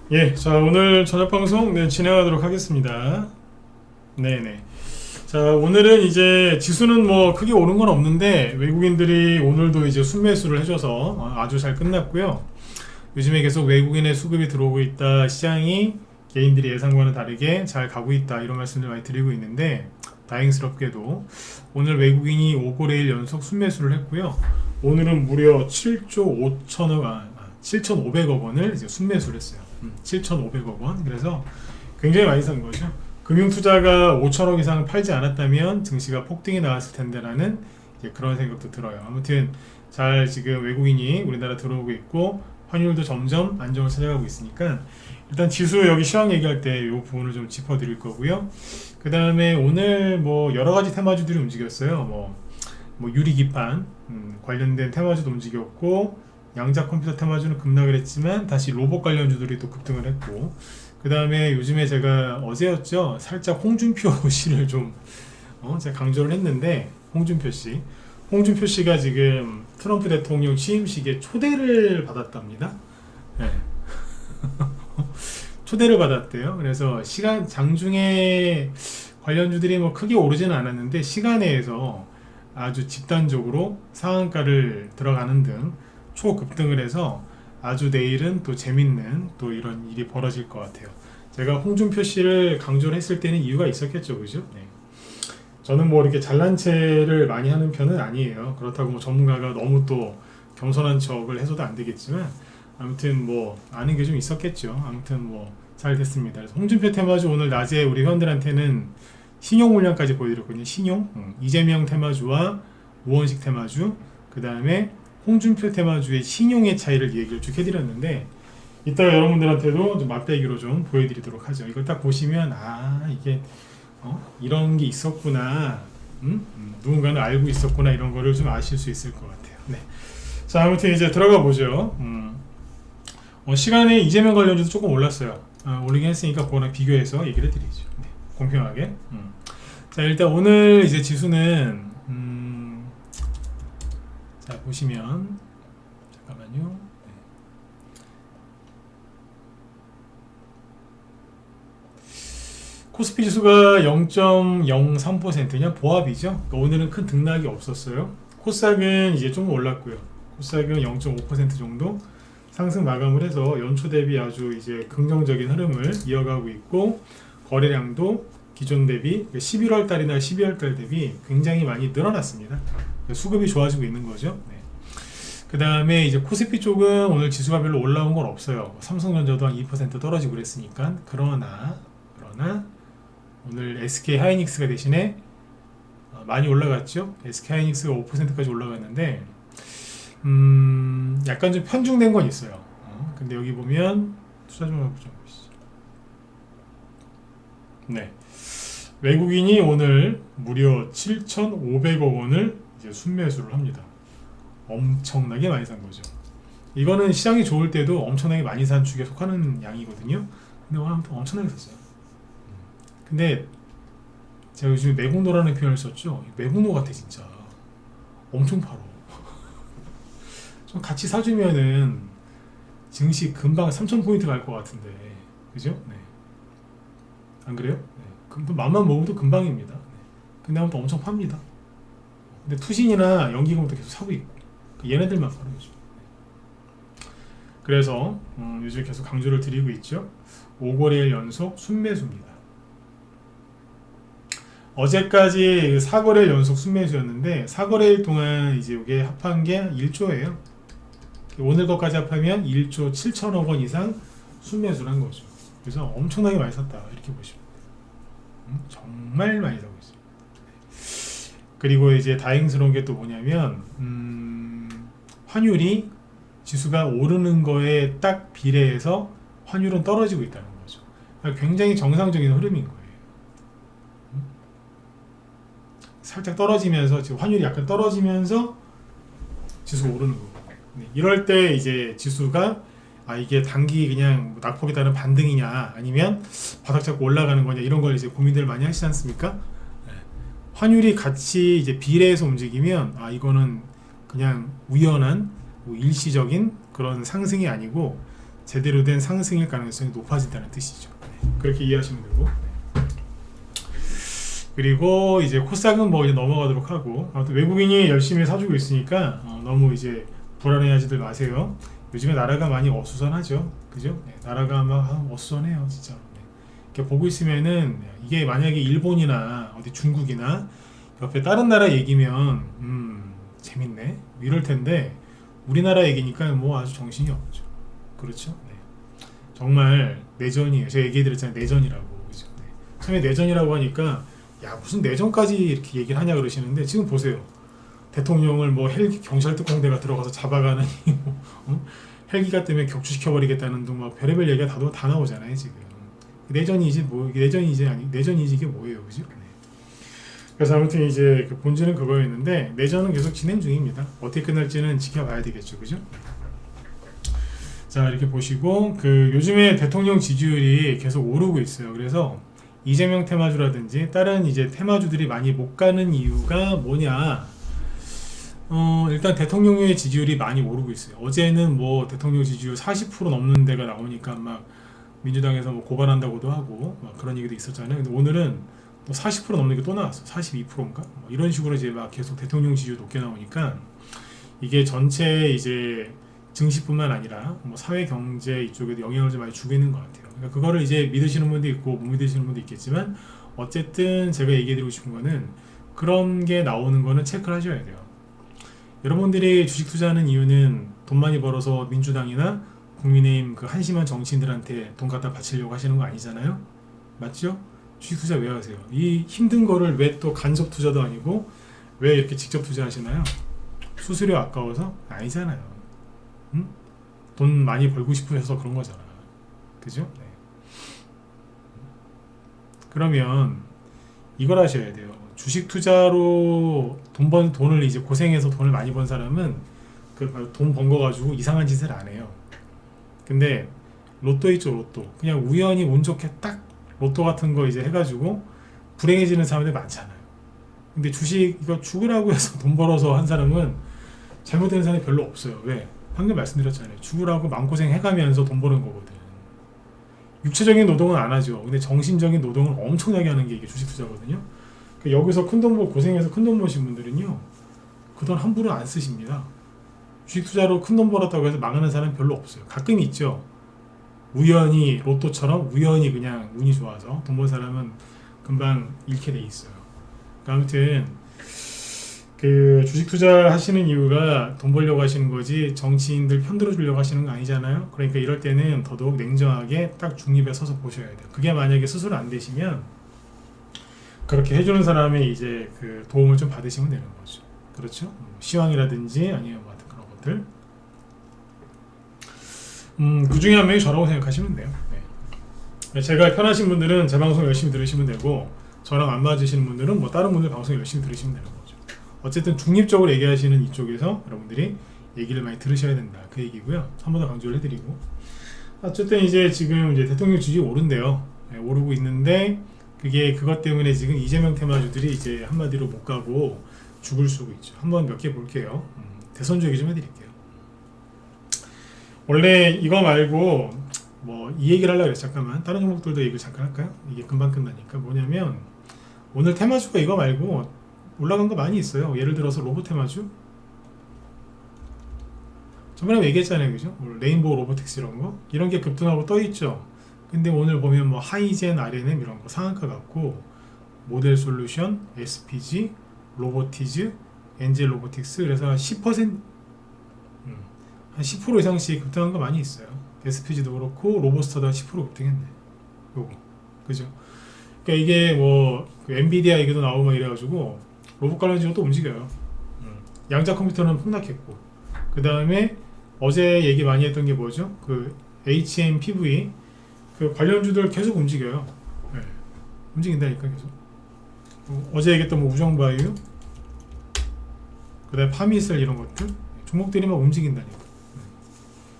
예, 자, 오늘 저녁 방송 진행하도록 하겠습니다. 네네. 자, 오늘은 이제 지수는 뭐 크게 오른 건 없는데 외국인들이 오늘도 이제 순매수를 해줘서 아주 잘 끝났고요. 요즘에 계속 외국인의 수급이 들어오고 있다. 시장이 개인들이 예상과는 다르게 잘 가고 있다. 이런 말씀을 많이 드리고 있는데 다행스럽게도 오늘 외국인이 5거래일 연속 순매수를 했고요. 오늘은 무려 7조 5천억, 7,500억 원을 이제 순매수를 했어요. 7,500억 원. 그래서 굉장히 많이 산 거죠. 금융투자가 5천억 이상 팔지 않았다면 증시가 폭등이 나왔을 텐데라는 그런 생각도 들어요. 아무튼 잘 지금 외국인이 우리나라 들어오고 있고 환율도 점점 안정을 찾아가고 있으니까 일단 지수 여기 시황 얘기할 때 이 부분을 좀 짚어드릴 거고요. 그 다음에 오늘 뭐 여러 가지 테마주들이 움직였어요. 뭐 유리기판 관련된 테마주도 움직였고 양자 컴퓨터 테마주는 급락을 했지만 다시 로봇 관련주들이 또 급등을 했고 그 다음에 요즘에 제가 어제였죠 살짝 홍준표 씨를 좀 제가 강조를 했는데 홍준표 씨가 지금 트럼프 대통령 취임식에 초대를 받았답니다. 네. 초대를 받았대요. 그래서 시간 장중에 관련주들이 뭐 크게 오르지는 않았는데 시간에서 아주 집단적으로 상한가를 들어가는 등 초급등을 해서 아주 내일은 또 재밌는 또 이런 일이 벌어질 것 같아요. 제가 홍준표 씨를 강조를 했을 때는 이유가 있었겠죠, 그죠? 네. 저는 뭐 이렇게 잘난 체를 많이 하는 편은 아니에요. 그렇다고 뭐 전문가가 너무 또 겸손한 척을 해서도 안 되겠지만 아무튼 뭐 아는 게 좀 있었겠죠. 아무튼 뭐 잘 됐습니다. 그래서 홍준표 테마주 오늘 낮에 우리 회원들한테는 신용 물량까지 보여드렸거든요. 신용, 이재명 테마주와 우원식 테마주, 그 다음에 홍준표 테마주의 신용의 차이를 얘기를 쭉 해드렸는데 이따가 여러분들한테도 좀 맛배기로 좀 보여드리도록 하죠. 이걸 딱 보시면 이게 이런 게 있었구나, 누군가는 알고 있었구나 이런 거를 좀 아실 수 있을 것 같아요. 네. 자, 아무튼 이제 들어가 보죠. 시간에 이재명 관련주도 조금 올랐어요. 올리긴 했으니까 그거랑 비교해서 얘기를 드리죠. 네. 공평하게. 자, 일단 오늘 이제 지수는 자, 보시면 잠깐만요. 네. 코스피 지수가 0.03% 그냥 보합이죠. 그러니까 오늘은 큰 등락이 없었어요. 코스닥은 이제 좀 올랐고요. 코스닥은 0.5% 정도 상승 마감을 해서 연초 대비 아주 이제 긍정적인 흐름을 이어가고 있고 거래량도 기존 대비 11월 달이나 12월 달 대비 굉장히 많이 늘어났습니다. 수급이 좋아지고 있는 거죠. 네. 그 다음에 이제 코스피 쪽은 오늘 지수가 별로 올라온 건 없어요. 삼성전자도 한 2% 떨어지고 그랬으니까. 그러나 오늘 SK 하이닉스가 대신에 많이 올라갔죠. SK 하이닉스가 5%까지 올라갔는데 약간 좀 편중된 건 있어요. 근데 여기 보면 투자 좀 보시죠. 네. 외국인이 오늘 무려 7,500억 원을 이제 순매수를 합니다. 엄청나게 많이 산 거죠. 이거는 시장이 좋을 때도 엄청나게 많이 산 축에 속하는 양이거든요. 근데 오늘 엄청나게 샀어요. 근데 제가 요즘에 매국노라는 표현을 썼죠. 매국노 같아 진짜. 엄청 팔어. 좀 같이 사주면은 증시 금방 3,000포인트 갈 것 같은데, 그죠? 네. 안 그래요? 네. 맘만 먹어도 금방입니다. 네. 근데 아무튼 엄청 팝니다. 근데 투신이나 연기금도 계속 사고 있고 얘네들만 파는 거죠. 그래서 요즘 계속 강조를 드리고 있죠. 5거래일 연속 순매수입니다. 어제까지 4거래일 연속 순매수였는데 4거래일 동안 이제 이게 합한 게 1조예요. 오늘 것까지 합하면 1조 7천억 원 이상 순매수를 한 거죠. 그래서 엄청나게 많이 샀다 이렇게 보시면 정말 많이 사고 있어요. 그리고 이제 다행스러운 게 또 뭐냐면 환율이 지수가 오르는 거에 딱 비례해서 환율은 떨어지고 있다는 거죠. 그러니까 굉장히 정상적인 흐름인 거예요. 살짝 떨어지면서 지금 환율이 약간 떨어지면서 지수가 오르는 거고. 이럴 때 이제 지수가 이게 단기 그냥 낙폭에 따른 반등이냐 아니면 바닥 잡고 올라가는 거냐 이런 걸 이제 고민들 많이 하시지 않습니까? 환율이 같이 이제 비례해서 움직이면 이거는 그냥 우연한 뭐 일시적인 그런 상승이 아니고 제대로 된 상승일 가능성이 높아진다는 뜻이죠. 네. 그렇게 이해하시면 되고. 네. 그리고 이제 코스닥은 뭐 이제 넘어가도록 하고, 아무튼 외국인이 열심히 사주고 있으니까 너무 이제 불안해하지들 마세요. 요즘에 나라가 많이 어수선하죠, 그죠? 네. 나라가 막 어수선해요, 진짜. 네. 이렇게 보고 있으면은 이게 만약에 일본이나 어디 중국이나 옆에 다른 나라 얘기면 재밌네 이럴 텐데 우리나라 얘기니까 뭐 아주 정신이 없죠. 그렇죠? 네. 정말 내전이에요. 제가 얘기해드렸잖아요, 내전이라고. 그죠? 네. 처음에 내전이라고 하니까 야 무슨 내전까지 이렇게 얘기를 하냐 그러시는데 지금 보세요. 대통령을 뭐 헬기 경찰 특공대가 들어가서 잡아가는 헬기가 때문에 격추시켜버리겠다는 등 막 별의별 얘기가 다 나오잖아요 지금. 내전이지 뭐 내전이지 아니 내전이지 이게 뭐예요, 그죠? 네. 그래서 아무튼 이제 그 본질은 그거였는데 내전은 계속 진행 중입니다. 어떻게 끝날지는 지켜봐야 되겠죠, 그죠? 자 이렇게 보시고 그 요즘에 대통령 지지율이 계속 오르고 있어요. 그래서 이재명 테마주라든지 다른 이제 테마주들이 많이 못 가는 이유가 뭐냐? 일단 대통령의 지지율이 많이 오르고 있어요. 어제는 뭐 대통령 지지율 40% 넘는 데가 나오니까 막 민주당에서 뭐 고발한다고도 하고 막 그런 얘기도 있었잖아요. 근데 오늘은 또 40% 넘는 게 또 나왔어. 42%인가? 뭐 이런 식으로 이제 막 계속 대통령 지지율 높게 나오니까 이게 전체 이제 증시뿐만 아니라 뭐 사회 경제 이쪽에도 영향을 좀 많이 주고 있는 것 같아요. 그러니까 그거를 이제 믿으시는 분도 있고 못 믿으시는 분도 있겠지만 어쨌든 제가 얘기해드리고 싶은 거는 그런 게 나오는 거는 체크를 하셔야 돼요. 여러분들이 주식 투자하는 이유는 돈 많이 벌어서 민주당이나 국민의힘 그 한심한 정치인들한테 돈 갖다 바치려고 하시는 거 아니잖아요? 맞죠? 주식 투자 왜 하세요? 이 힘든 거를 왜 또 간접 투자도 아니고 왜 이렇게 직접 투자하시나요? 수수료 아까워서? 아니잖아요. 응? 돈 많이 벌고 싶으셔서 그런 거잖아. 그죠? 네. 그러면 이걸 하셔야 돼요. 주식 투자로 돈을 이제 고생해서 돈을 많이 번 사람은 그 돈 번 거 가지고 이상한 짓을 안 해요. 근데 로또 있죠, 로또. 그냥 우연히 운 좋게 딱 로또 같은 거 이제 해가지고 불행해지는 사람들 많잖아요. 근데 주식 이거 죽으라고 해서 돈 벌어서 한 사람은 잘못되는 사람이 별로 없어요. 왜? 방금 말씀드렸잖아요. 죽으라고 마음고생 해가면서 돈 버는 거거든. 육체적인 노동은 안 하죠. 근데 정신적인 노동을 엄청나게 하는 게 이게 주식 투자거든요. 그러니까 여기서 큰돈 벌 고생해서 큰 돈 버신 분들은요, 그 돈 함부로 안 쓰십니다. 주식 투자로 큰 돈 벌었다고 해서 망하는 사람 별로 없어요. 가끔 있죠. 우연히 로또처럼 우연히 그냥 운이 좋아서 돈 번 사람은 금방 잃게 돼 있어요. 그러니까 아무튼 그 주식 투자 하시는 이유가 돈 벌려고 하시는 거지 정치인들 편들어 주려고 하시는 거 아니잖아요. 그러니까 이럴 때는 더더욱 냉정하게 딱 중립에 서서 보셔야 돼요. 그게 만약에 스스로 안 되시면 그렇게 해주는 사람의 이제 그 도움을 좀 받으시면 되는 거죠. 그렇죠? 시황이라든지 아니면 뭐 그런 것들. 그 중에 한 명이 저라고 생각하시면 돼요. 네. 제가 편하신 분들은 제 방송 열심히 들으시면 되고 저랑 안 맞으시는 분들은 뭐 다른 분들 방송 열심히 들으시면 되는 거죠. 어쨌든 중립적으로 얘기하시는 이쪽에서 여러분들이 얘기를 많이 들으셔야 된다, 그 얘기고요. 한 번 더 강조를 해드리고 어쨌든 이제 지금 이제 대통령 지지율이 오른대요. 네, 오르고 있는데 그게 그것 때문에 지금 이재명 테마주들이 이제 한마디로 못 가고 죽을 수고 있죠. 한번 몇 개 볼게요. 대선주 얘기 좀 해드릴게요. 원래 이거 말고 뭐 이 얘기를 하려고 그랬어. 잠깐만 다른 종목들도 얘기 잠깐 할까요? 이게 금방 끝나니까. 뭐냐면 오늘 테마주가 이거 말고 올라간 거 많이 있어요. 예를 들어서 로봇 테마주 저번에 얘기했잖아요, 그죠? 레인보우 로보틱스 이런 게 급등하고 떠 있죠. 근데 오늘 보면 뭐 하이젠, RNM 이런 거 상한가 같고 모델 솔루션, SPG, 로보티즈, 엔젤 로보틱스 그래서 10% 한 10% 이상씩 급등한 거 많이 있어요. SPG도 그렇고 로보스터도 한 10% 급등했네. 요거 그죠? 그러니까 이게 뭐그 엔비디아 얘기도 나오고 막 이래가지고 로봇 관련 또 움직여요. 양자 컴퓨터는 폭락했고 그 다음에 어제 얘기 많이 했던 게 뭐죠? 그 HMPV 그 관련주들 계속 움직여요. 네. 움직인다니까 계속. 어제 얘기했던 뭐 우정바이오, 그다음에 파미셀 이런 것들 종목들이 막 움직인다니까.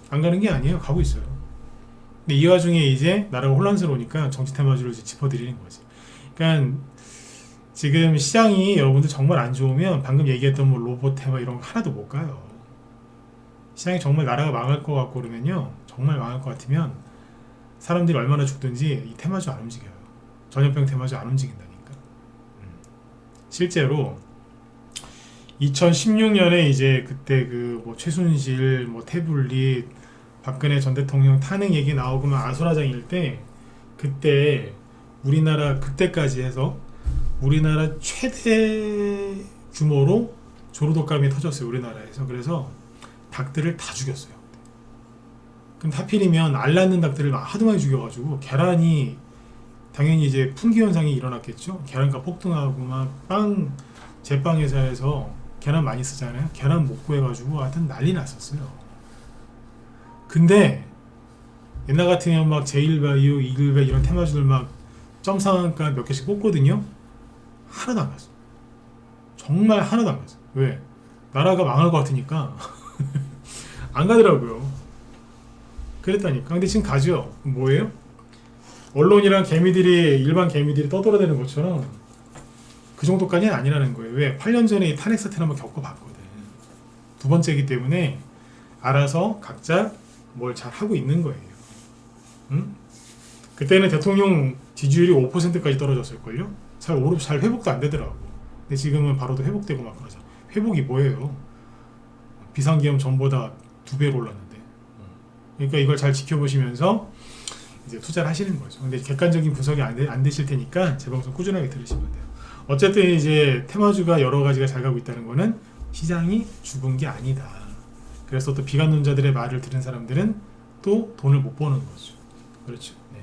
안 가는 게 아니에요. 가고 있어요. 근데 이 와중에 이제 나라가 혼란스러우니까 정치 테마주를 이제 짚어드리는 거지. 그러니까 지금 시장이 여러분들 정말 안 좋으면 방금 얘기했던 뭐 로봇 테마 이런 거 하나도 못 가요. 시장이 정말 나라가 망할 것 같고 그러면요, 정말 망할 것 같으면 사람들이 얼마나 죽든지 이 테마주 안 움직여요. 전염병 테마주 안 움직인다니까. 실제로 2016년에 이제 그때 그 뭐 최순실, 뭐 태블릿, 박근혜 전 대통령 탄핵 얘기 나오고 막 아수라장일 때, 그때 우리나라 그때까지 해서 우리나라 최대 규모로 조류독감이 터졌어요, 우리나라에서. 그래서 닭들을 다 죽였어요. 그럼 하필이면 알 낳는 닭들을 하도 많이 죽여가지고 계란이 당연히 이제 품귀 현상이 일어났겠죠. 계란값 폭등하고 막 빵 제빵 회사에서 계란 많이 쓰잖아요. 계란 못 구해가지고 하여튼 난리 났었어요. 근데 옛날 같으면 막 제일바이오, 이글백 이런 테마주들 막 점상한가 몇 개씩 뽑거든요. 하나도 안 갔어. 정말 하나도 안 갔어. 왜? 나라가 망할 것 같으니까 안 가더라고요. 그랬다니까. 근데 지금 가죠. 뭐예요? 언론이랑 개미들이, 일반 개미들이 떠돌아다니는 것처럼 그 정도까지는 아니라는 거예요. 왜? 8년 전에 탄핵 사태를 한번 겪어봤거든. 두 번째이기 때문에 알아서 각자 뭘 잘 하고 있는 거예요. 응? 그때는 대통령 지지율이 5%까지 떨어졌을걸요? 잘 회복도 안 되더라고. 근데 지금은 바로도 회복되고 막 그러죠. 회복이 뭐예요? 비상계엄 전보다 2배로 올랐는데. 그러니까 이걸 잘 지켜보시면서 이제 투자를 하시는 거죠. 근데 객관적인 분석이 안 되실 테니까 제 방송 꾸준하게 들으시면 돼요. 어쨌든 이제 테마주가 여러 가지가 잘 가고 있다는 거는 시장이 죽은 게 아니다. 그래서 또 비관론자들의 말을 들은 사람들은 또 돈을 못 버는 거죠. 그렇죠. 네.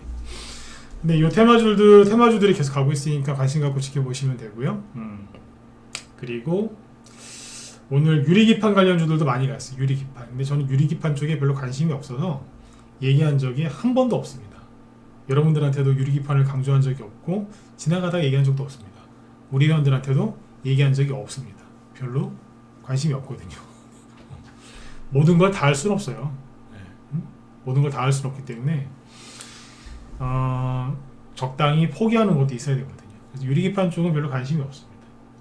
근데 이 테마주들이 계속 가고 있으니까 관심 갖고 지켜보시면 되고요. 그리고 오늘 유리기판 관련주들도 많이 갔어요. 유리기판. 근데 저는 유리기판 쪽에 별로 관심이 없어서 얘기한 적이 한 번도 없습니다. 여러분들한테도 유리기판을 강조한 적이 없고 지나가다가 얘기한 적도 없습니다. 우리 회원들한테도 얘기한 적이 없습니다. 별로 관심이 없거든요. 모든 걸 다 할 수는 없어요. 모든 걸 다 할 수는 없기 때문에 적당히 포기하는 것도 있어야 되거든요. 그래서 유리기판 쪽은 별로 관심이 없습니다.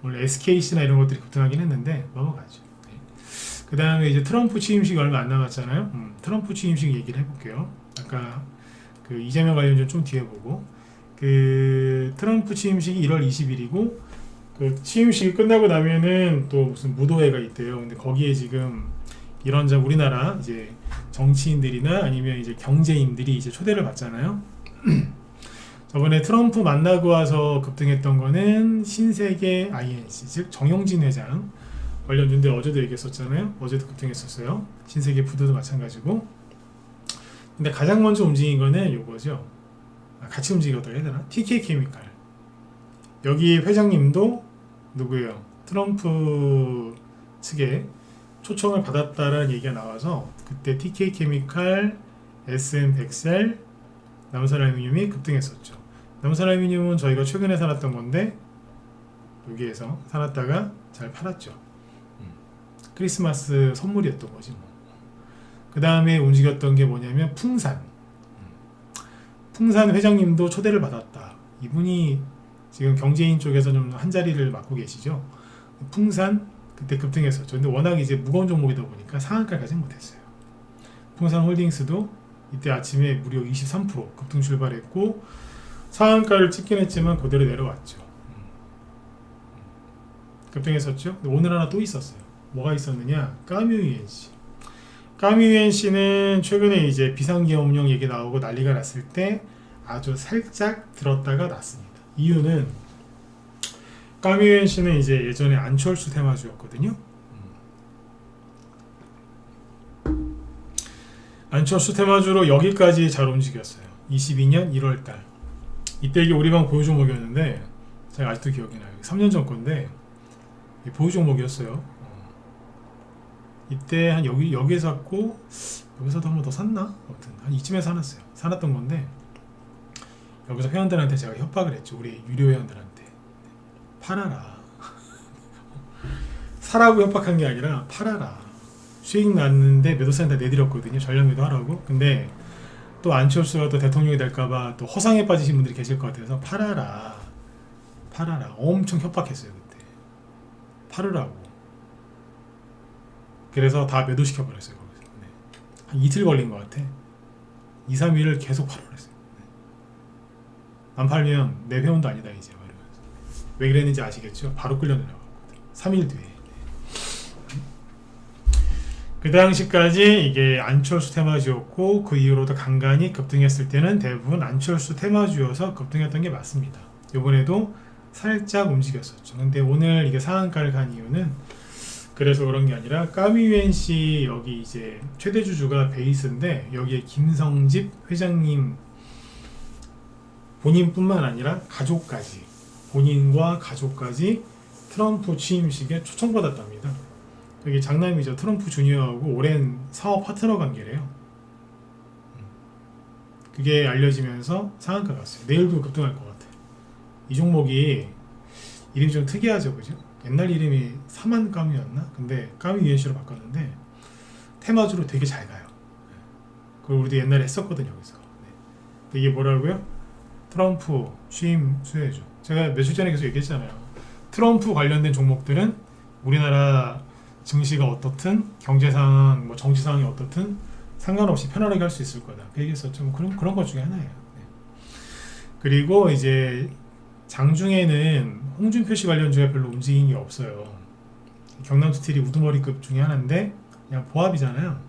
원래 SKC나 이런 것들이 급등하긴 했는데 넘어가죠. 네. 그 다음에 이제 트럼프 취임식 얼마 안 남았잖아요. 트럼프 취임식 얘기를 해볼게요. 아까 그 이재명 관련주 좀 뒤에 보고, 그 트럼프 취임식이 1월 20일이고 그 취임식이 끝나고 나면은 또 무슨 무도회가 있대요. 근데 거기에 지금 이런저런 우리나라 이제 정치인들이나 아니면 이제 경제인들이 이제 초대를 받잖아요. 저번에 트럼프 만나고 와서 급등했던 거는 신세계 INC, 즉 정용진 회장 관련주인데 어제도 얘기했었잖아요. 어제도 급등했었어요. 신세계 푸드도 마찬가지고. 근데 가장 먼저 움직인 거는 요거죠. 같이 움직였다고 해야 되나? TK 케미칼. 여기 회장님도 누구예요? 트럼프 측에 초청을 받았다라는 얘기가 나와서 그때 TK 케미칼, SM 백셀, 남선알루미늄이 급등했었죠. 남선알루미늄은 저희가 최근에 사놨던 건데 여기에서 사놨다가 잘 팔았죠. 크리스마스 선물이었던 거지 뭐. 그 다음에 움직였던 게 뭐냐면 풍산. 풍산 회장님도 초대를 받았다. 이분이 지금 경제인 쪽에서 좀 한 자리를 맡고 계시죠. 풍산 그때 급등했었죠. 근데 워낙 이제 무거운 종목이다 보니까 상한가까지는 못했어요. 풍산 홀딩스도 이때 아침에 무려 23% 급등 출발했고 상한가를 찍긴 했지만 그대로 내려왔죠. 급등했었죠. 근데 오늘 하나 또 있었어요. 뭐가 있었느냐? 까뮤UNC. 까뮤UNC는 최근에 이제 비상계엄령 얘기 나오고 난리가 났을 때 아주 살짝 들었다가 났습니다. 이유는 까뮤UNC는 이제 예전에 안철수 테마주였거든요. 안철수 테마주로 여기까지 잘 움직였어요. 22년 1월달. 이때 이게 우리 방 보유 종목이었는데 제가 아직도 기억이 나요. 3년 전 건데 보유 종목이었어요. 이때 한 여기에 샀고 여기서도 한 번 더 샀나? 아무튼 한 이쯤에 사놨어요. 사놨던 건데 여기서 회원들한테 제가 협박을 했죠. 우리 유료 회원들한테 팔아라. 사라고 협박한 게 아니라 팔아라. 수익 났는데 매도세한테 내드렸거든요. 전량 매도하라고. 근데 또 안철수가 또 대통령이 될까봐 또 허상에 빠지신 분들이 계실 것 같아서 팔아라. 엄청 협박했어요. 그때 팔으라고. 그래서 다 매도시켜버렸어요. 거기서. 한 이틀 걸린 것 같아. 2, 3일을 계속 팔아 그랬어요. 안 팔면 내 회원도 아니다 이제 말이면서. 왜 그랬는지 아시겠죠? 바로 끌려 내려갔거든. 3일 뒤에. 그 당시까지 이게 안철수 테마주였고 그 이후로도 간간히 급등했을 때는 대부분 안철수 테마주여서 급등했던 게 맞습니다. 이번에도 살짝 움직였었죠. 근데 오늘 이게 상한가를 간 이유는 그래서 그런 게 아니라 까미유엔씨 여기 이제 최대 주주가 베이스인데 여기에 김성집 회장님 본인뿐만 아니라 가족까지 본인과 가족까지 트럼프 취임식에 초청받았답니다. 이게 장남이죠. 트럼프 주니어하고 오랜 사업 파트너 관계래요. 그게 알려지면서 상한가 갔어요. 내일도 급등할 것 같아요. 이 종목이 이름이 좀 특이하죠, 그죠? 옛날 이름이 사만까미였나? 근데 까미 유엔씨로 바꿨는데 테마주로 되게 잘 가요. 그걸 우리도 옛날에 했었거든요, 여기서. 네. 이게 뭐라고요? 트럼프 취임 수혜주. 제가 며칠 전에 계속 얘기했잖아요. 트럼프 관련된 종목들은 우리나라 증시가 어떻든 경제 상황, 뭐 정치 상황이 어떻든 상관없이 편안하게 할 수 있을 거다. 그 얘기했었죠. 뭐 그런 것 중에 하나예요. 네. 그리고 이제 장중에는 홍준표 씨 관련주가 별로 움직인 게 없어요. 경남 스틸이 우두머리급 중에 하나인데 그냥 보합이잖아요.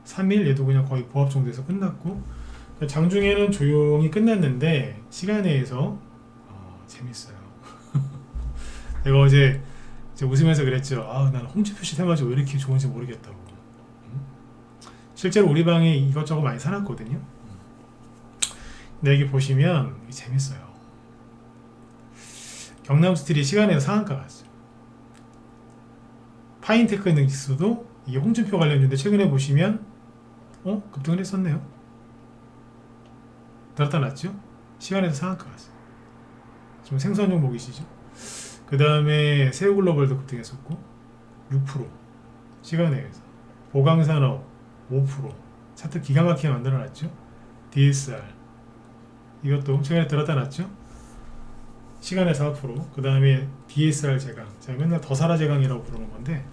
3일 얘도 그냥 거의 보합 정도에서 끝났고 장중에는 조용히 끝났는데 시간에서 재밌어요. 내가 어제 웃으면서 그랬죠. 난 홍준표 씨 테마주 왜 이렇게 좋은지 모르겠다고. 실제로 우리 방에 이것저것 많이 사놨거든요. 근데 여기 보시면 재밌어요. 경남 스틸이 시간에서 상한가 갔어요. 파인테크닉스도 이게 홍준표 관련주인데 최근에 보시면 급등을 했었네요. 들었다 놨죠? 시간에서 상한가 갔어요. 좀 생소한 종목이시죠? 그 다음에 세우글로벌도 급등했었고 6% 시간에서 보강산업 5% 차트 기가 막히게 만들어놨죠. DSR 이것도 최근에 들었다 놨죠. 시간에 4%, 그 다음에 DSR 제강, 제가 맨날 더사라 제강이라고 부르는 건데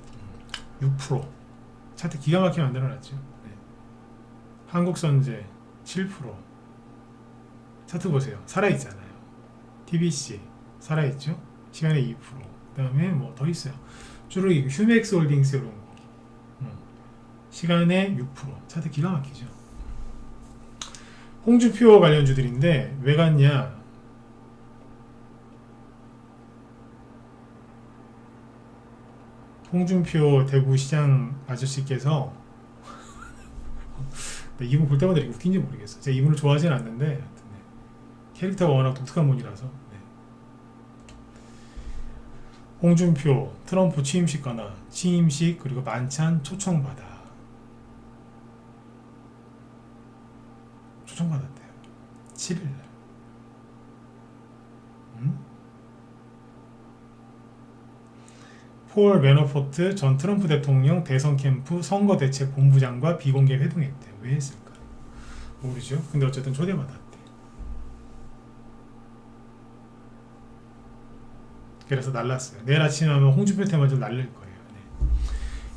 6% 차트 기가 막히게 만들어놨죠. 네. 한국선제 7% 차트 보세요. 살아있잖아요. TBC 살아있죠. 시간에 2%, 그 다음에 뭐 더 있어요. 주로 휴맥스 홀딩스 이런 거 시간에 6% 차트 기가 막히죠. 홍준표 관련주들인데 왜 갔냐? 홍준표 대구시장 아저씨께서 이분 볼 때마다 이렇게 웃긴지 모르겠어요. 제가 이분을 좋아하지는 않는데 네. 캐릭터가 워낙 독특한 분이라서 네. 홍준표 트럼프 취임식 가나 취임식 그리고 만찬 초청받았대요. 초청받았대요. 7일날. 폴 매너포트 전 트럼프 대통령 대선 캠프 선거대책 본부장과 비공개 회동했대요. 왜 했을까? 모르죠. 근데 어쨌든 초대받았대. 그래서 날랐어요. 내일 아침에 하면 홍준표 테마주 날릴 거예요. 네.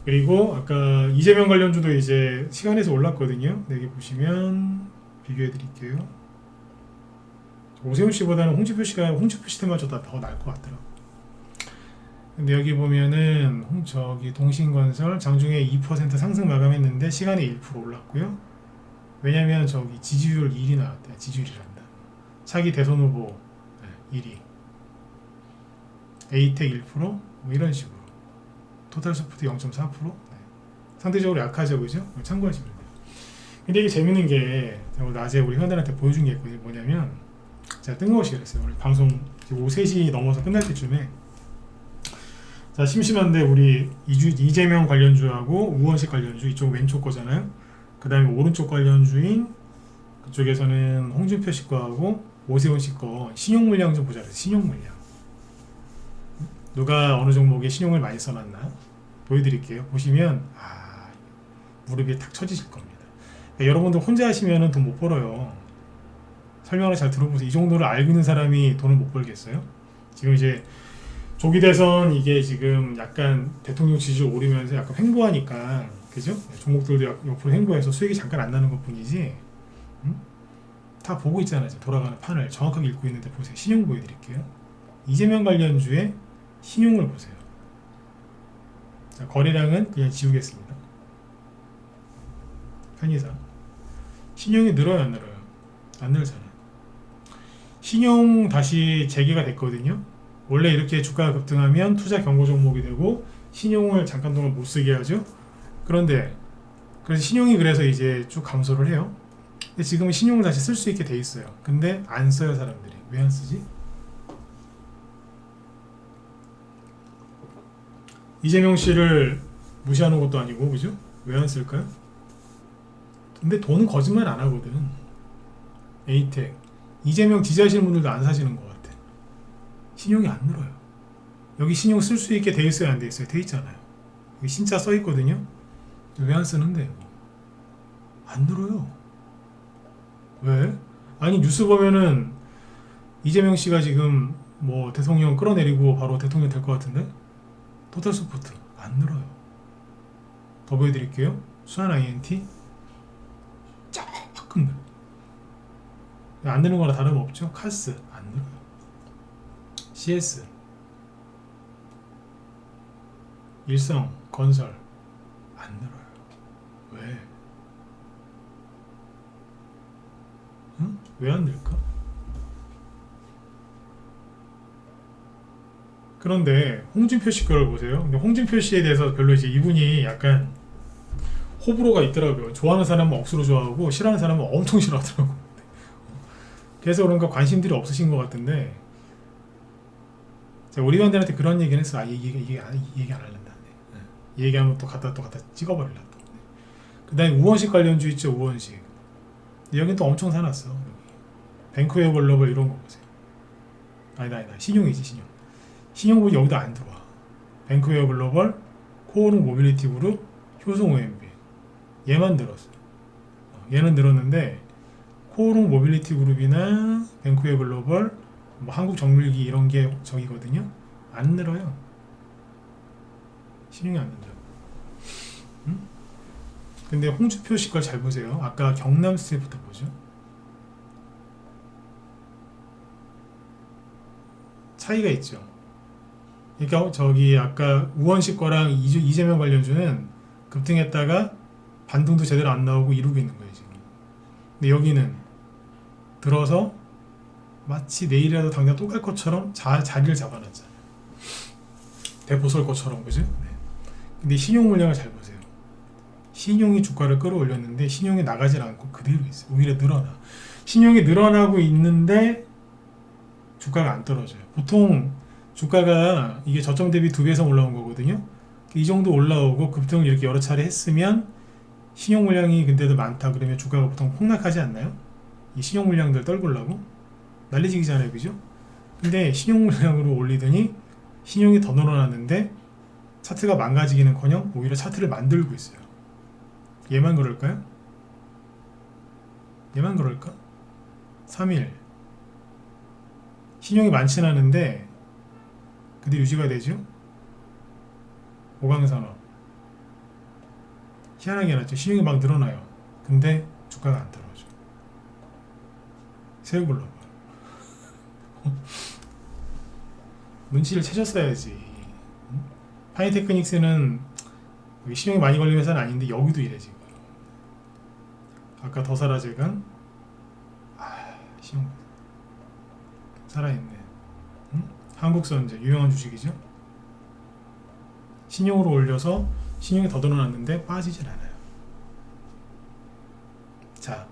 그리고 아까 이재명 관련주도 이제 시간에서 올랐거든요. 네, 여기 보시면 비교해 드릴게요. 오세훈 씨보다는 홍준표 씨 테마주가 더 나을 것 같더라고요. 근데 여기 보면은 저기 동신건설 장중에 2% 상승 마감했는데 시간에 1% 올랐고요. 왜냐면 저기 지지율 1위 나왔대요. 지지율이란다. 차기 대선 후보 1위. 에이텍 1%? 뭐 이런 식으로. 토탈소프트 0.4%? 네. 상대적으로 약하죠, 그죠? 참고하시면 돼요. 근데 이게 재밌는 게 낮에 우리 회원들한테 보여준 게 있거든요. 뭐냐면 제가 뜬금없이 그랬어요. 오늘 방송 오후 3시 넘어서 끝날 때쯤에 자, 심심한데 우리 이재명 관련주하고 우원식 관련주 이쪽 왼쪽 거잖아요. 그 다음에 오른쪽 관련주인 그쪽에서는 홍준표 씨 거하고 오세훈 씨 거 신용물량 좀 보자. 신용물량 누가 어느 종목에 신용을 많이 써놨나 보여드릴게요. 보시면 무릎이 탁 쳐지실 겁니다. 그러니까 여러분들 혼자 하시면 돈 못 벌어요. 설명을 잘 들어보세요. 이 정도를 알고 있는 사람이 돈을 못 벌겠어요? 지금 이제 조기 대선 이게 지금 약간 대통령 지지율 오르면서 약간 횡보하니까 그죠? 종목들도 옆으로 횡보해서 수익이 잠깐 안 나는 것 뿐이지. 다 보고 있잖아요. 돌아가는 판을 정확하게 읽고 있는데 보세요. 신용 보여드릴게요. 이재명 관련주의 신용을 보세요. 자, 거래량은 그냥 지우겠습니다. 편의상 신용이 늘어요, 안 늘어요? 안 늘잖아요. 신용 다시 재개가 됐거든요. 원래 이렇게 주가가 급등하면 투자 경고 종목이 되고 신용을 잠깐 동안 못 쓰게 하죠. 그런데 그래서 신용이 그래서 이제 쭉 감소를 해요. 근데 지금은 신용을 다시 쓸 수 있게 돼 있어요. 근데 안 써요, 사람들이. 왜 안 쓰지? 이재명 씨를 무시하는 것도 아니고, 그죠? 왜 안 쓸까요? 근데 돈은 거짓말 안 하거든. 에이텍 이재명 지지하시는 분들도 안 사시는 것 같아. 신용이 안 늘어요. 여기 신용 쓸 수 있게 돼 있어요, 안 돼 있어요? 돼 있잖아요. 여기 신자 써 있거든요. 왜 안 쓰는데? 안 늘어요. 왜? 아니 뉴스 보면은 이재명 씨가 지금 뭐 대통령 끌어내리고 바로 대통령 될 것 같은데? 토탈스포트 안 늘어요. 더 보여드릴게요. 수한 INT 조금 늘어요. 안 느는 거나 다름없죠. 카스 안 늘어요. CS 일성 건설 안 늘어요. 왜? 응? 왜 안 늘까? 그런데 홍준표 씨 거를 보세요. 근데 홍준표 씨에 대해서 별로 이제 이분이 약간 호불호가 있더라고요. 좋아하는 사람은 억수로 좋아하고 싫어하는 사람은 엄청 싫어하더라고요. 그래서 그런가 관심들이 없으신 것 같은데 제가 우리 반들한테 그런 얘기는 했어. 이 얘기 안 할란다. 이 얘기하면 또 갖다 찍어버릴라. 그 다음에 우원식 관련주 있죠. 우원식 여긴 또 엄청 사놨어. 뱅크웨어 글로벌 이런 거 보세요. 아니다 신용이지. 신용 보지 여기도 안 들어와. 뱅크웨어 글로벌, 코오롱 모빌리티 그룹, 효성 OMB 얘만 늘었어요. 얘는 늘었는데 코오롱 모빌리티 그룹이나 뱅크웨어 글로벌, 뭐 한국정밀기 이런 게 저기거든요. 안 늘어요. 신용이 안 늘어요. 근데 홍준표 씨 걸 잘 보세요. 아까 경남 스틸부터 보죠. 차이가 있죠. 그러니까 저기 아까 우원식 거랑 이재명 관련주는 급등했다가 반등도 제대로 안 나오고 이러고 있는 거예요 지금. 근데 여기는 들어서 마치 내일이라도 당장 또 갈 것처럼 자리를 잡아놨잖아요. 대포설 것처럼, 그죠? 네. 근데 신용 물량을 잘 보세요. 신용이 주가를 끌어올렸는데 신용이 나가질 않고 그대로 있어요. 오히려 늘어나. 신용이 늘어나고 있는데 주가가 안 떨어져요. 보통 주가가 이게 저점 대비 2배 이상 올라온 거거든요. 이 정도 올라오고 급등을 이렇게 여러 차례 했으면 신용 물량이 근데도 많다 그러면 주가가 보통 폭락하지 않나요? 이 신용 물량들 떨구려고 난리지기잖아요, 그죠? 근데 신용 물량으로 올리더니 신용이 더 늘어났는데 차트가 망가지기는커녕 오히려 차트를 만들고 있어요. 얘만 그럴까요? 얘만 그럴까? 3일 신용이 많지는 않은데 근데 유지가 되죠? 오강산업 희한하게 났죠. 신용이 막 늘어나요. 근데 주가가 안 떨어져. 새우글로벌 눈치를 채셨어야지. 파이테크닉스는 신용이 많이 걸린 회사는 아닌데 여기도 이래 지금. 아까 더사라제강 신용 살아있네. 한국선제 유명한 주식이죠. 신용으로 올려서 신용이 더 늘어났는데 빠지질 않아요. 자,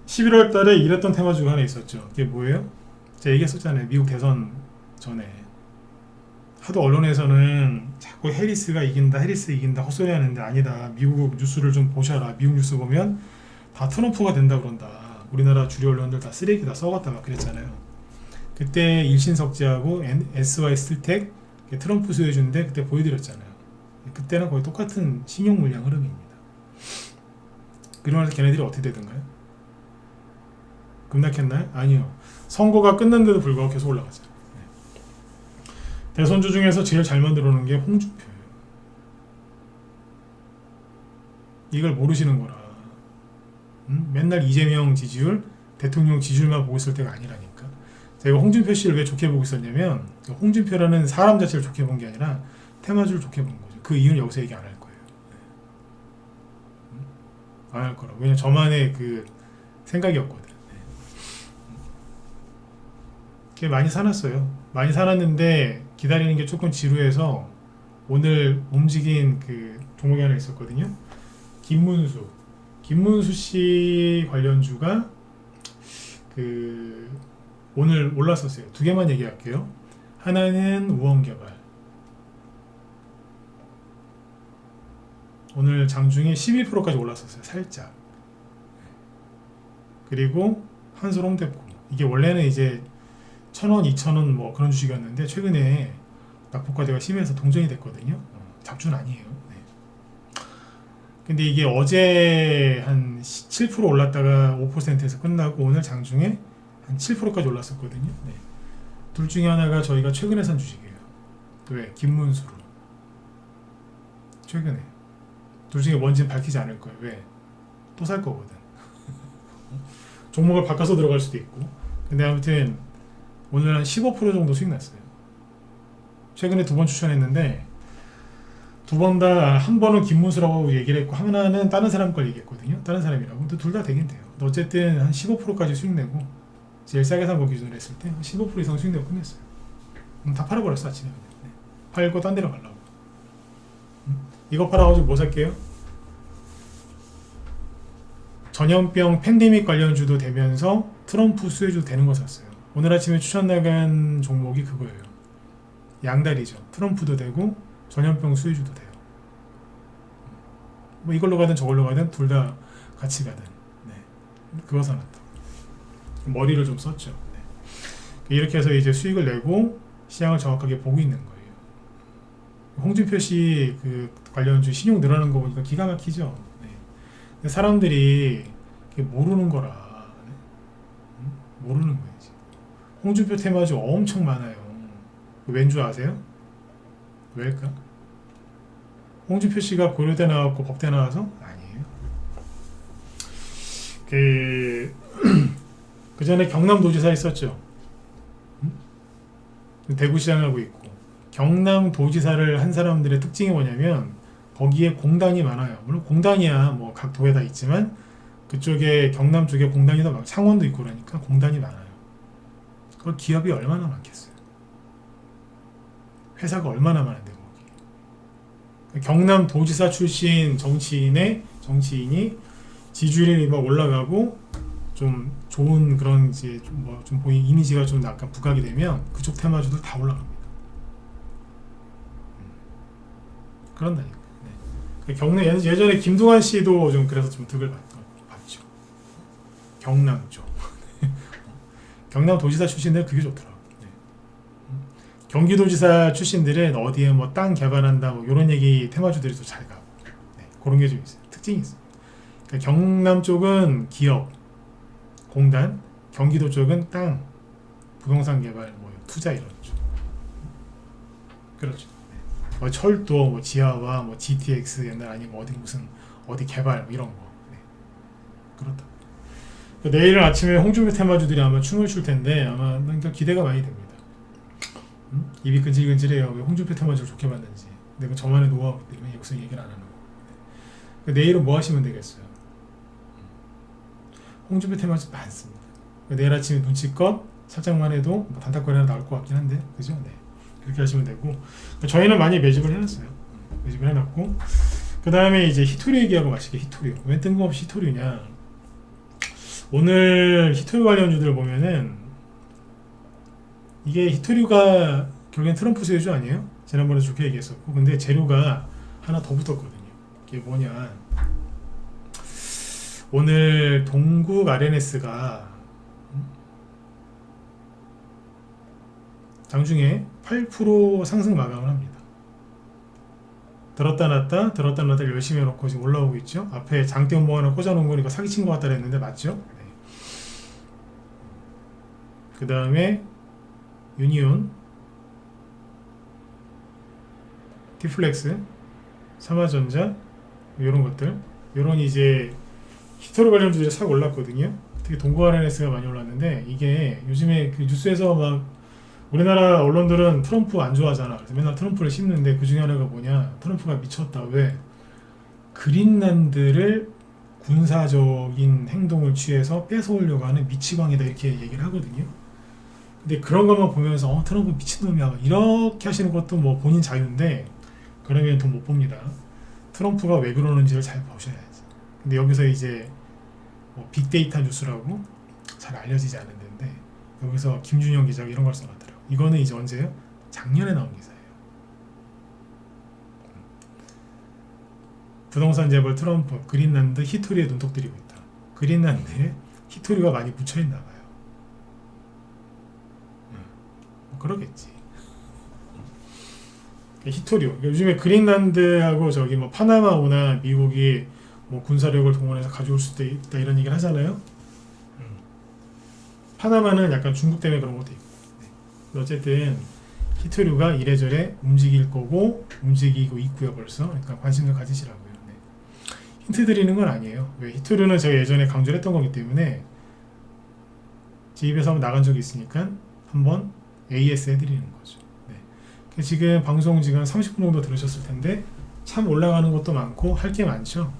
11월 달에 이랬던 테마주가 하나 있었죠. 그게 뭐예요? 제가 얘기했었잖아요. 미국 대선 전에 하도 언론에서는 자꾸 해리스가 이긴다, 해리스 이긴다 헛소리 하는데 아니다. 미국 뉴스를 좀 보셔라. 미국 뉴스 보면 다 트럼프가 된다 그런다. 우리나라 주류 언론들 다 쓰레기다 썩었다 막 그랬잖아요. 그때 일신석지하고 SY 스틸텍 트럼프 수혜주인데 그때 보여드렸잖아요. 그때는 거의 똑같은 신용 물량 흐름입니다. 그러면서 걔네들이 어떻게 되던가요? 급락했나요? 아니요. 선거가 끝났는데도 불구하고 계속 올라가죠. 대선주 중에서 제일 잘 만들어 놓은 게 홍준표예요. 이걸 모르시는 거라. 맨날 이재명 지지율, 대통령 지지율만 보고 있을 때가 아니라니까. 제가 홍준표 씨를 왜 좋게 보고 있었냐면 홍준표라는 사람 자체를 좋게 본 게 아니라 테마주를 좋게 본 거죠. 그 이유는 여기서 얘기 안 할 거예요. 안 할 거라고. 왜냐면 저만의 그 생각이었거든. 네. 많이 사놨어요. 많이 사놨는데 기다리는 게 조금 지루해서 오늘 움직인 그 종목이 하나 있었거든요. 김문수 씨 관련주가 그 오늘 올랐었어요. 두 개만 얘기할게요. 하나는 우원개발. 오늘 장중에 11%까지 올랐었어요. 살짝. 그리고 한솔 홍대포. 이게 원래는 이제 1,000원, 2,000원 뭐 그런 주식이었는데 최근에 낙폭과대가 심해서 동전이 됐거든요. 잡주는 아니에요. 네. 근데 이게 어제 한 7% 올랐다가 5%에서 끝나고 오늘 장중에 한 7%까지 올랐었거든요. 네. 둘 중에 하나가 저희가 최근에 산 주식이에요. 왜? 김문수로. 최근에. 둘 중에 뭔지는 밝히지 않을 거예요. 왜? 또 살 거거든. 종목을 바꿔서 들어갈 수도 있고. 근데 아무튼 오늘 한 15% 정도 수익 났어요. 최근에 2번 추천했는데 두 번 다 한 번은 김문수라고 얘기를 했고 하나는 다른 사람 걸 얘기했거든요. 다른 사람이라고. 근데 둘 다 되긴 돼요. 어쨌든 한 15%까지 수익 내고 제일 싸게 산 거 기준으로 했을 때 15% 이상 수익 내고 끝냈어요. 다 팔아버렸어 아침에. 네. 팔고 딴 데로 가려고. 이거 팔아가지고 뭐 살게요? 전염병 팬데믹 관련주도 되면서 트럼프 수혜주도 되는 거 샀어요. 오늘 아침에 추천 나간 종목이 그거예요. 양다리죠. 트럼프도 되고 전염병 수혜주도 돼요. 뭐 이걸로 가든 저걸로 가든 둘 다 같이 가든. 네. 그거 사놨다. 머리를 좀 썼죠. 네. 이렇게 해서 이제 수익을 내고 시장을 정확하게 보고 있는 거예요. 홍준표 씨 그 관련주 신용 늘어나는 거 보니까 기가 막히죠. 네. 근데 사람들이 모르는 거라. 네? 모르는 거예요. 홍준표 테마주 엄청 많아요. 왠 줄 아세요? 왜일까? 홍준표 씨가 고려대 나왔고 법대 나와서? 아니에요. 그 전에 경남도지사 있었죠. 대구시장하고 있고. 경남도지사를 한 사람들의 특징이 뭐냐면 거기에 공단이 많아요. 물론 공단이야 뭐 각 도에 다 있지만 그쪽에 경남 쪽에 공단이 더 많고 창원도 있고 그러니까 공단이 많아요. 그 기업이 얼마나 많겠어요. 회사가 얼마나 많은데 거기. 경남도지사 출신 정치인이 지지율이 막 올라가고 좀 좋은 그런 이제 좀 보이 이미지가 좀 약간 부각이 되면 그쪽 테마주도 다 올라갑니다. 그런다니까. 네. 경남 예전에 김두관 씨도 좀 그래서 좀 득을 봤죠. 경남 쪽. 경남도지사 출신들 그게 좋더라고. 네. 경기도지사 출신들은 어디에 뭐 땅 개발한다 뭐 이런 얘기 테마주들이 또 잘 가고. 네. 그런 게 좀 있어요. 특징이 있어요. 그러니까 경남 쪽은 기업, 공단, 경기도 쪽은 땅, 부동산 개발, 뭐 투자 이런 쪽. 그렇죠. 네. 뭐 철도, 뭐 지하와 뭐 GTX 옛날 아니면 어디 무슨 어디 개발 뭐 이런 거. 네. 그렇다. 내일 아침에 홍준표 테마주들이 아마 춤을 출 텐데 아마 기대가 많이 됩니다. 입이 근질근질해요. 왜 홍준표 테마주를 좋게 봤는지. 근데 그 저만의 노하우기 때문에 여기서 얘기를 안 하는 거. 내일은 뭐 하시면 되겠어요? 홍준표 테마주 많습니다. 내일 아침에 눈치껏 살짝만 해도 뭐 단타거리 하나 나올 것 같긴 한데 그죠? 네. 그렇게 하시면 되고 저희는 많이 매집을 해놨어요. 매집을 해놨고 그 다음에 이제 히토류 얘기하고 마시게. 히토류. 왜 뜬금없이 히토류냐. 오늘 히토류 관련주들 보면은 이게 히토류가 결국엔 트럼프 수혜주 아니에요? 지난번에 좋게 얘기했었고 근데 재료가 하나 더 붙었거든요. 이게 뭐냐 오늘 동국 RNS가 장중에 8% 상승 마감을 합니다. 들었다 놨다 열심히 해놓고 지금 올라오고 있죠. 앞에 장대원 뭐 하나 꽂아놓은 거니까 사기친 것 같다 그랬는데 맞죠? 네. 그 다음에 유니온, 티플렉스, 삼화전자 이런 것들 이런 이제 히토리 관련주들이 싹 올랐거든요. 특히 동거 RNS가 많이 올랐는데 이게 요즘에 그 뉴스에서 막 우리나라 언론들은 트럼프 안 좋아하잖아. 그래서 맨날 트럼프를 씹는데 그 중에 하나가 뭐냐? 트럼프가 미쳤다. 왜? 그린란드를 군사적인 행동을 취해서 뺏어오려고 하는 미치광이다 이렇게 얘기를 하거든요. 근데 그런 것만 보면서 트럼프 미친놈이야 이렇게 하시는 것도 뭐 본인 자유인데 그러면 돈 못 봅니다. 트럼프가 왜 그러는지를 잘 보셔야지. 근데 여기서 이제 뭐 빅데이터 뉴스라고 잘 알려지지 않은 데인데 여기서 김준영 기자가 이런 걸 써놨더라고. 이거는 이제 언제요? 작년에 나온 기사예요. 부동산 재벌 트럼프 그린란드 히토리에 눈독 들이고 있다. 그린란드에 히토리가 많이 묻혀있나 봐요. 뭐 그러겠지. 히토리오. 요즘에 그린란드하고 저기 뭐 파나마오나 미국이 뭐 군사력을 동원해서 가져올 수도 있다 이런 얘기를 하잖아요. 파나마는 약간 중국 때문에 그런 것도 있고. 네. 어쨌든 히토류가 이래저래 움직일 거고 움직이고 있고요 벌써. 그러니까 관심을 가지시라고요. 네. 힌트 드리는 건 아니에요. 왜 히토류는 제가 예전에 강조를 했던 거기 때문에 제 입에서 한번 나간 적이 있으니까 한번 AS 해드리는 거죠. 네. 지금 방송 지금 30분 정도 들으셨을 텐데 참 올라가는 것도 많고 할 게 많죠.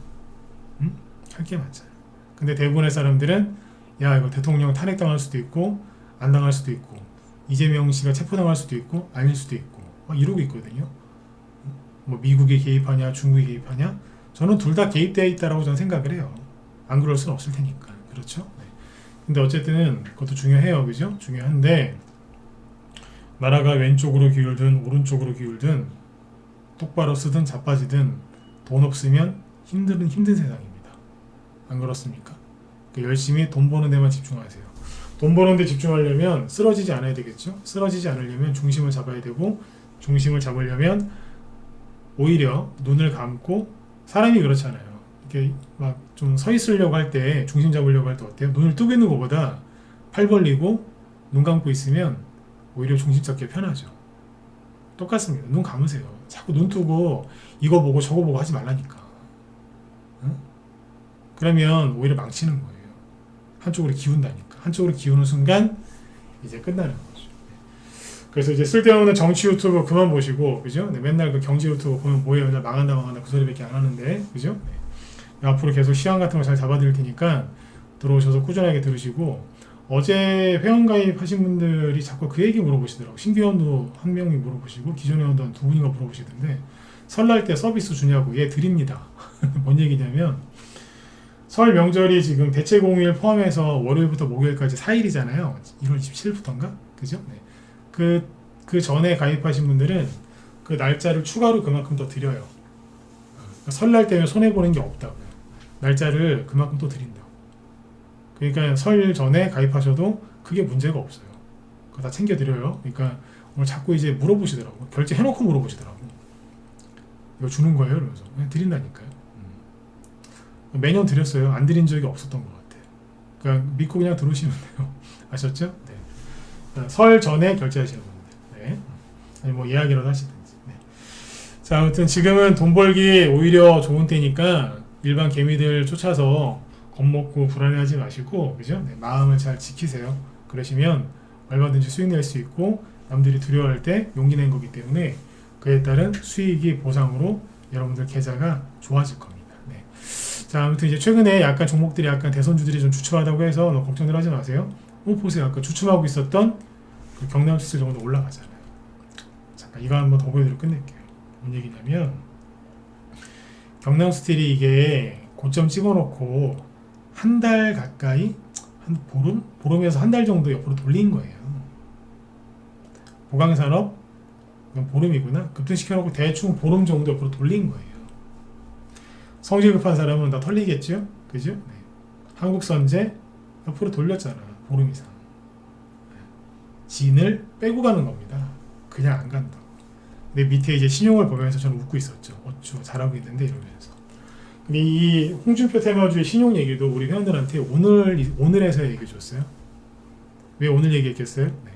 할 게 많잖아요. 근데 대부분의 사람들은 야 이거 대통령 탄핵당할 수도 있고 안 당할 수도 있고 이재명 씨가 체포당할 수도 있고 아닐 수도 있고 막 이러고 있거든요. 뭐 미국이 개입하냐 중국이 개입하냐 저는 둘 다 개입되어 있다라고 저는 생각을 해요. 안 그럴 수는 없을 테니까. 그렇죠? 네. 근데 어쨌든 그것도 중요해요. 그죠? 중요한데 나라가 왼쪽으로 기울든 오른쪽으로 기울든 똑바로 쓰든 자빠지든 돈 없으면 힘든 세상입니다. 안 그렇습니까? 열심히 돈 버는 데만 집중하세요. 돈 버는 데 집중하려면 쓰러지지 않아야 되겠죠? 쓰러지지 않으려면 중심을 잡아야 되고 중심을 잡으려면 오히려 눈을 감고 사람이 그렇잖아요. 이렇게 막 좀 서 있으려고 할 때 중심 잡으려고 할 때 어때요? 눈을 뜨고 있는 것보다 팔 벌리고 눈 감고 있으면 오히려 중심 잡기 편하죠. 똑같습니다. 눈 감으세요. 자꾸 눈 뜨고 이거 보고 저거 보고 하지 말라니까. 응? 그러면 오히려 망치는 거예요. 한쪽으로 기운다니까. 한쪽으로 기우는 순간 이제 끝나는 거죠. 그래서 이제 쓸데없는 정치 유튜브 그만 보시고, 그죠? 네, 맨날 그 경제 유튜브 보면 뭐예요? 맨날 망한다 그 소리밖에 안 하는데, 그죠? 네. 앞으로 계속 시황 같은 거 잘 잡아드릴 테니까 들어오셔서 꾸준하게 들으시고, 어제 회원가입 하신 분들이 자꾸 그 얘기 물어보시더라고요. 신규 회원도 한 명이 물어보시고 기존 회원도 한 두 분인가 물어보시던데 설날 때 서비스 주냐고. 예, 드립니다. 뭔 얘기냐면 설 명절이 지금 대체 공휴일 포함해서 월요일부터 목요일까지 4일이잖아요. 1월 27일부터인가? 그죠? 네. 그 전에 가입하신 분들은 그 날짜를 추가로 그만큼 더 드려요. 그러니까 설날 때문에 손해보는 게 없다고요. 날짜를 그만큼 또 드린다고. 그러니까 설 전에 가입하셔도 그게 문제가 없어요. 그거 다 챙겨드려요. 그러니까 오늘 자꾸 이제 물어보시더라고. 결제해놓고 물어보시더라고. 이거 주는 거예요? 그래서 그냥 드린다니까요. 매년 드렸어요. 안 드린 적이 없었던 것 같아요. 그러니까 믿고 그냥 들어오시면 돼요. 아셨죠? 네. 설 전에 결제하시는 분들. 네. 아니 뭐 예약이라도 하시든지. 네. 자, 아무튼 지금은 돈 벌기 오히려 좋은 때니까 일반 개미들 쫓아서 겁먹고 불안해하지 마시고, 그죠? 네. 마음을 잘 지키세요. 그러시면 얼마든지 수익 낼 수 있고 남들이 두려워할 때 용기 낸 거기 때문에 그에 따른 수익이 보상으로 여러분들 계좌가 좋아질 겁니다. 네. 자, 아무튼 이제 최근에 약간 종목들이 약간 대선주들이 좀 주춤하다고 해서 너무 걱정들 하지 마세요. 보세요. 아까 주춤하고 있었던 그 경남지수 정도 올라가잖아요. 잠깐 이거 한번 더 보여드리고 끝낼게요. 뭔 얘기냐면 경남스틸이 이게 고점 찍어놓고 한 달 가까이 한 보름에서 한 달 정도 옆으로 돌린 거예요. 보강산업 보름이구나. 급등시켜놓고 대충 보름 정도 옆으로 돌린 거예요. 성질 급한 사람은 다 털리겠죠? 그죠? 네. 한국선제 옆으로 돌렸잖아. 보름 이상. 진을 빼고 가는 겁니다. 그냥 안 간다. 근데 밑에 이제 신용을 보면서 저는 웃고 있었죠. 어쭈 잘하고 있는데 이러면서. 근데 이 홍준표 테마주의 신용 얘기도 우리 회원들한테 오늘에서 얘기해 줬어요. 왜 오늘 얘기했겠어요? 네.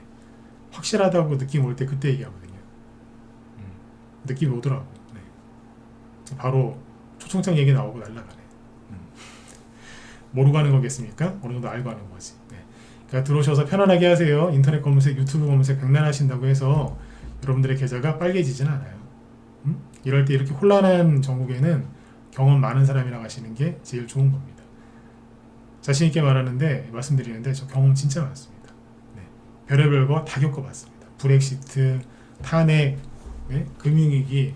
확실하다고 느낌 올 때 그때 얘기하거든요. 느낌이 오더라고. 네. 바로 초청장 얘기 나오고 날라가네. 모르고 하는 거겠습니까? 어느 정도 알고 하는 거지. 네. 그러니까 들어오셔서 편안하게 하세요. 인터넷 검색, 유튜브 검색 백날 하신다고 해서 여러분들의 계좌가 빨개지진 않아요. 이럴 때 이렇게 혼란한 전국에는 경험 많은 사람이랑 하시는 게 제일 좋은 겁니다. 자신 있게 말하는데 말씀드리는데 저 경험 진짜 많습니다. 네. 별의별 거 다 겪어봤습니다. 브렉시트, 탄핵, 네? 금융위기,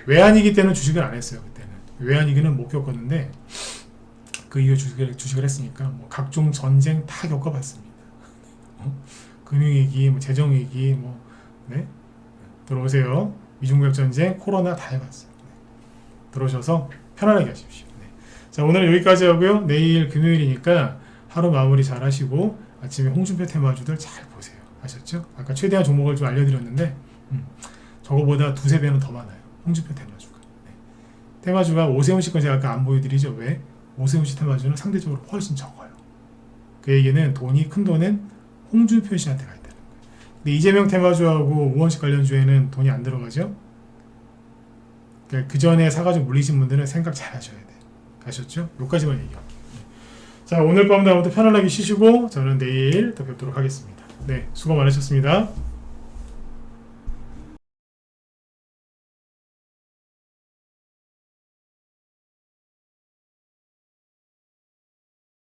외환위기 때는 주식을 안 했어요. 그때는 외환위기는 못 겪었는데 그 이후에 주식을 했으니까 뭐 각종 전쟁 다 겪어봤습니다. 금융위기, 뭐 재정위기, 뭐 네? 들어오세요. 미중무역 전쟁, 코로나 다 해봤어요. 네. 들어오셔서 편안하게 하십시오. 네. 자, 오늘은 여기까지 하고요. 내일 금요일이니까 하루 마무리 잘 하시고 아침에 홍준표 테마주들 잘 보세요. 아셨죠? 아까 최대한 종목을 좀 알려드렸는데 저거보다 두세 배는 더 많아요. 홍준표 테마주가. 네. 테마주가 오세훈 씨건 제가 아까 안 보여드리죠. 왜? 오세훈 씨 테마주는 상대적으로 훨씬 적어요. 그 얘기는 큰 돈은 홍준표 씨한테 가 있다는 거예요. 근데 이재명 테마주하고 우원식 관련주에는 돈이 안 들어가죠? 그러니까 그 전에 사가지고 물리신 분들은 생각 잘 하셔야 돼요. 아셨죠? 여기까지만 얘기할게요. 자, 오늘 밤 다음부터 편안하게 쉬시고 저는 내일 또 뵙도록 하겠습니다. 네, 수고 많으셨습니다.